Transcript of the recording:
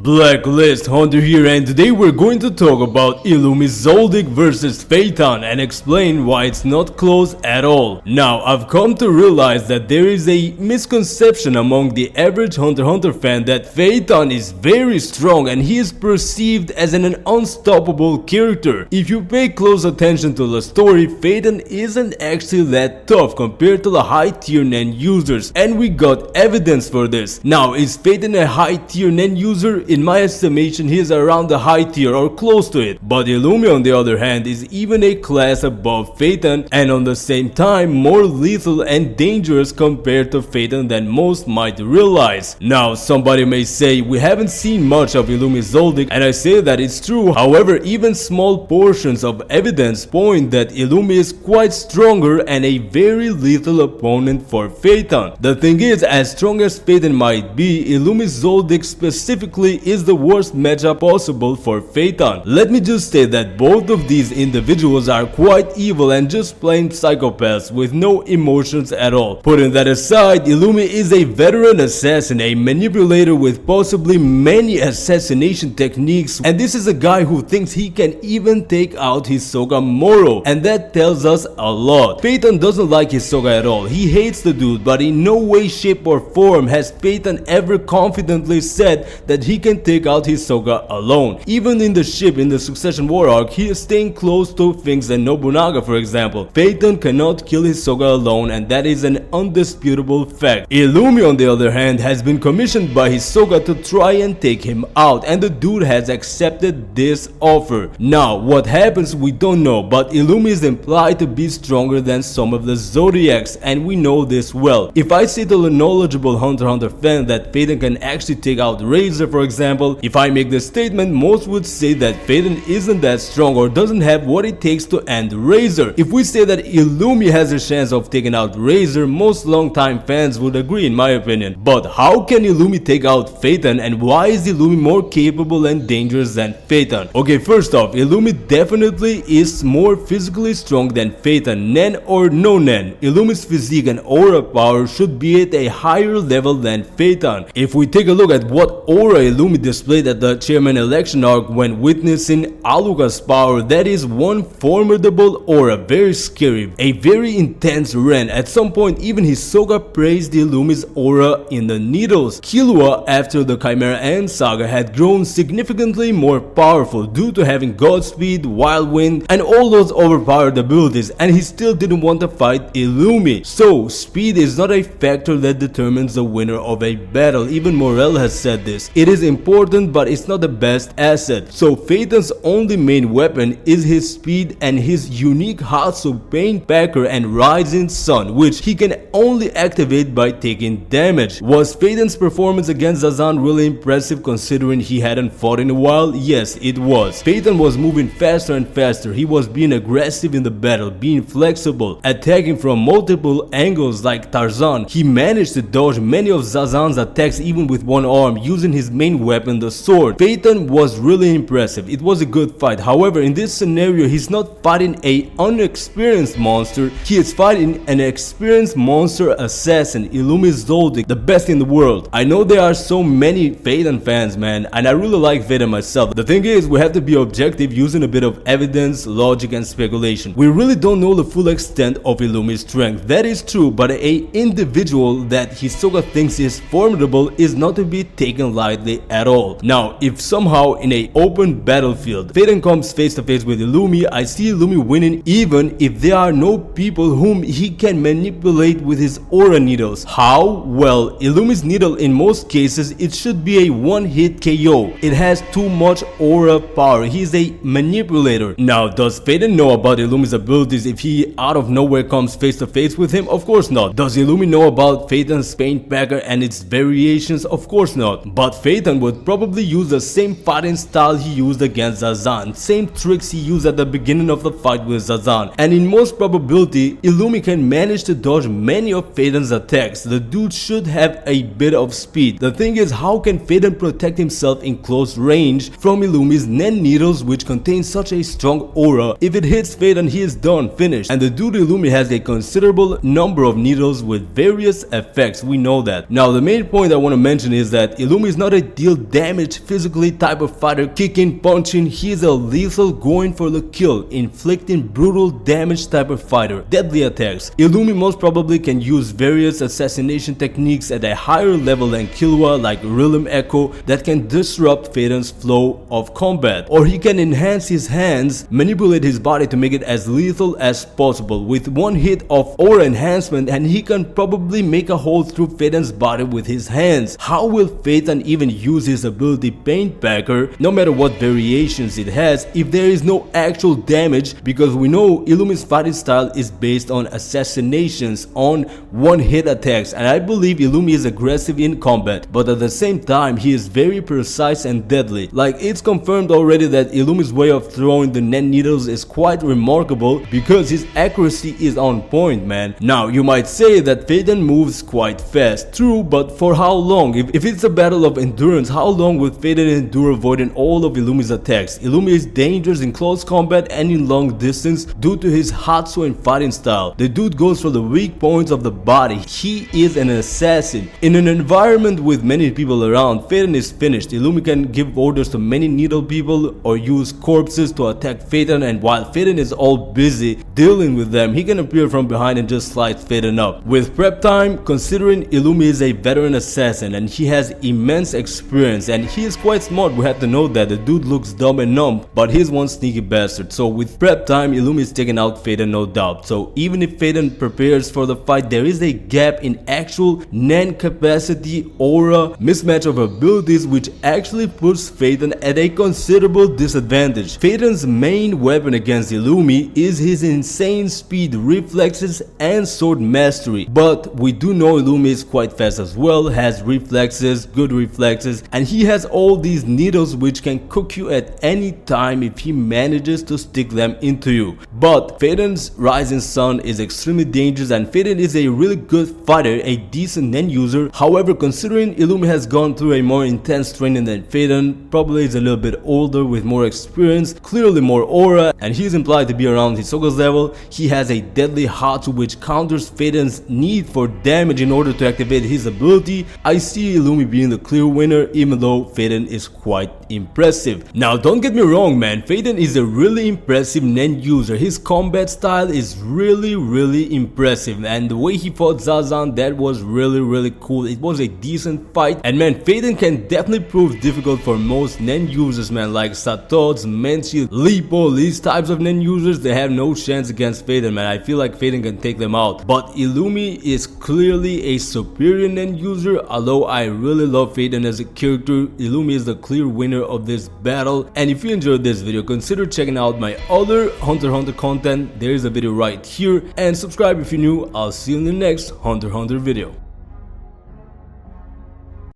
Blacklist Hunter here, and today we're going to talk about Illumi Zoldyck versus Feitan and explain why it's not close at all. Now, I've come to realize that there is a misconception among the average Hunter x Hunter fan that Feitan is very strong and he is perceived as an unstoppable character. If you pay close attention to the story, Feitan isn't actually that tough compared to the high tier NAN users, and we got evidence for this. Now, is Feitan a high tier NAN user? In my estimation, he is around the high tier or close to it, but Illumi on the other hand is even a class above Feitan and on the same time more lethal and dangerous compared to Feitan than most might realize. Now, somebody may say we haven't seen much of Illumi Zoldyck, and I say that it's true. However, even small portions of evidence point that Illumi is quite stronger and a very lethal opponent for Feitan. The thing is, as strong as Feitan might be, Illumi Zoldyck specifically is the worst matchup possible for Feitan. Let me just say that both of these individuals are quite evil and just plain psychopaths with no emotions at all. Putting that aside, Illumi is a veteran assassin, a manipulator with possibly many assassination techniques, and this is a guy who thinks he can even take out Hisoka Moro, and that tells us a lot. Feitan doesn't like Hisoka at all. He hates the dude, but in no way, shape or form has Feitan ever confidently said that he can take out Hisoka alone. Even in the ship in the Succession War arc, he is staying close to things than Nobunaga, for example. Feitan cannot kill Hisoka alone, and that is an undisputable fact. Illumi on the other hand has been commissioned by Hisoka to try and take him out, and the dude has accepted this offer. Now, what happens we don't know, but Illumi is implied to be stronger than some of the Zodiacs, and we know this well. If I say to the knowledgeable Hunter x Hunter fan that Feitan can actually take out Razor, for example, if I make this statement, most would say that Feitan isn't that strong or doesn't have what it takes to end Razor. If we say that Illumi has a chance of taking out Razor, most long-time fans would agree in my opinion. But how can Illumi take out Feitan, and why is Illumi more capable and dangerous than Feitan? Okay, first off, Illumi definitely is more physically strong than Feitan. NAN or no NAN, Illumi's physique and aura power should be at a higher level than Feitan. If we take a look at what aura Illumi displayed at the chairman election arc when witnessing Alucard's power, that is one formidable aura, very scary, a very intense Ren. At some point, even Hisoka praised Illumi's aura in the Needles. Killua, after the Chimera Ant saga, had grown significantly more powerful due to having Godspeed, Wild Wind, and all those overpowered abilities, and he still didn't want to fight Illumi. So, speed is not a factor that determines the winner of a battle. Even Morel has said this. It is important, but it's not the best asset. So Feitan's only main weapon is his speed and his unique Hatsu Painpacker and Rising Sun, which he can only activate by taking damage. Was Feitan's performance against Zazan really impressive considering he hadn't fought in a while? Yes, it was. Feitan was moving faster and faster. He was being aggressive in the battle, being flexible, attacking from multiple angles like Tarzan. He managed to dodge many of Zazan's attacks even with one arm, using his main weapon, the sword. Feitan was really impressive. It was a good fight. However, in this scenario, he's not fighting an unexperienced monster. He is fighting an experienced monster assassin, Illumi Zoldyck, the best in the world. I know there are so many Feitan fans, man, and I really like Feitan myself. The thing is, we have to be objective using a bit of evidence, logic, and speculation. We really don't know the full extent of Illumi's strength. That is true, but an individual that Hisoka thinks is formidable is not to be taken lightly at all. Now, if somehow in an open battlefield Feitan comes face to face with Illumi, I see Illumi winning even if there are no people whom he can manipulate with his aura needles. How? Well, Illumi's needle in most cases it should be a one-hit KO. It has too much aura power. He's a manipulator. Now, does Feitan know about Illumi's abilities if he out of nowhere comes face to face with him? Of course not. Does Illumi know about Feitan's Painpacker and its variations? Of course not. But Feitan would probably use the same fighting style he used against Zazan, same tricks he used at the beginning of the fight with Zazan, and in most probability Illumi can manage to dodge many of Feitan's attacks. The dude should have a bit of speed. The thing is, how can Feitan protect himself in close range from Illumi's NAN needles, which contain such a strong aura? If it hits Feitan, he is done, finished. And the dude Illumi has a considerable number of needles with various effects, we know that. Now, the main point I want to mention is that Illumi is not a deal deal damage physically type of fighter, kicking, punching. He's a lethal, going for the kill, inflicting brutal damage type of fighter. Deadly attacks. Illumi most probably can use various assassination techniques at a higher level than Killua, like Realm Echo, that can disrupt Feitan's flow of combat. Or he can enhance his hands, manipulate his body to make it as lethal as possible. With one hit of aura enhancement, and he can probably make a hole through Feitan's body with his hands. How will Feitan even use his ability Painpacker, no matter what variations it has, if there is no actual damage? Because we know Illumi's fighting style is based on assassinations, on one-hit attacks, and I believe Illumi is aggressive in combat, but at the same time he is very precise and deadly. Like, it's confirmed already that Illumi's way of throwing the Nen needles is quite remarkable because his accuracy is on point, man. Now you might say that Feitan moves quite fast, true, but for how long? If it's a battle of endurance, how long will Feitan endure avoiding all of Illumi's attacks? Illumi is dangerous in close combat and in long distance due to his Hatsu and fighting style. The dude goes for the weak points of the body. He is an assassin. In an environment with many people around, Feitan is finished. Illumi can give orders to many needle people or use corpses to attack Feitan, and while Feitan is all busy dealing with them, he can appear from behind and just slice Feitan up. With prep time, considering Illumi is a veteran assassin and he has immense experience and he is quite smart, we have to know that the dude looks dumb and numb, but he's one sneaky bastard. So with prep time, Illumi is taking out Feitan, no doubt. So even if Feitan prepares for the fight, there is a gap in actual Nen capacity, aura, mismatch of abilities, which actually puts Feitan at a considerable disadvantage. Feitan's main weapon against Illumi is his insane speed, reflexes, and sword mastery, but we do know Illumi is quite fast as well, has reflexes, good reflexes, and he has all these needles which can cook you at any time if he manages to stick them into you. But Feitan's rising sun is extremely dangerous, and Feitan is a really good fighter, a decent Nen user. However, considering Illumi has gone through a more intense training than Feitan, probably is a little bit older with more experience, clearly more aura, and he's implied to be around Hisoka's level. He has a deadly Hatsu which counters Feitan's need for damage in order to activate his ability. I see Illumi being the clear winner, even though Feitan is quite impressive. Now don't get me wrong, man, Feitan is a really impressive Nen user. His combat style is really impressive, and the way he fought Zazan, that was really cool. It was a decent fight, and man, Feitan can definitely prove difficult for most Nen users, man, like Satots, Menchi, Lipo. These types of Nen users, they have no chance against Feitan, man. I feel like Feitan can take them out, but Illumi is clearly a superior Nen user. Although I really love Feitan as a character, Illumi is the clear winner of this battle. And if you enjoyed this video, consider checking out my other Hunter x Hunter content. There is a video right here, and subscribe if you're new. I'll see you in the next Hunter x Hunter video.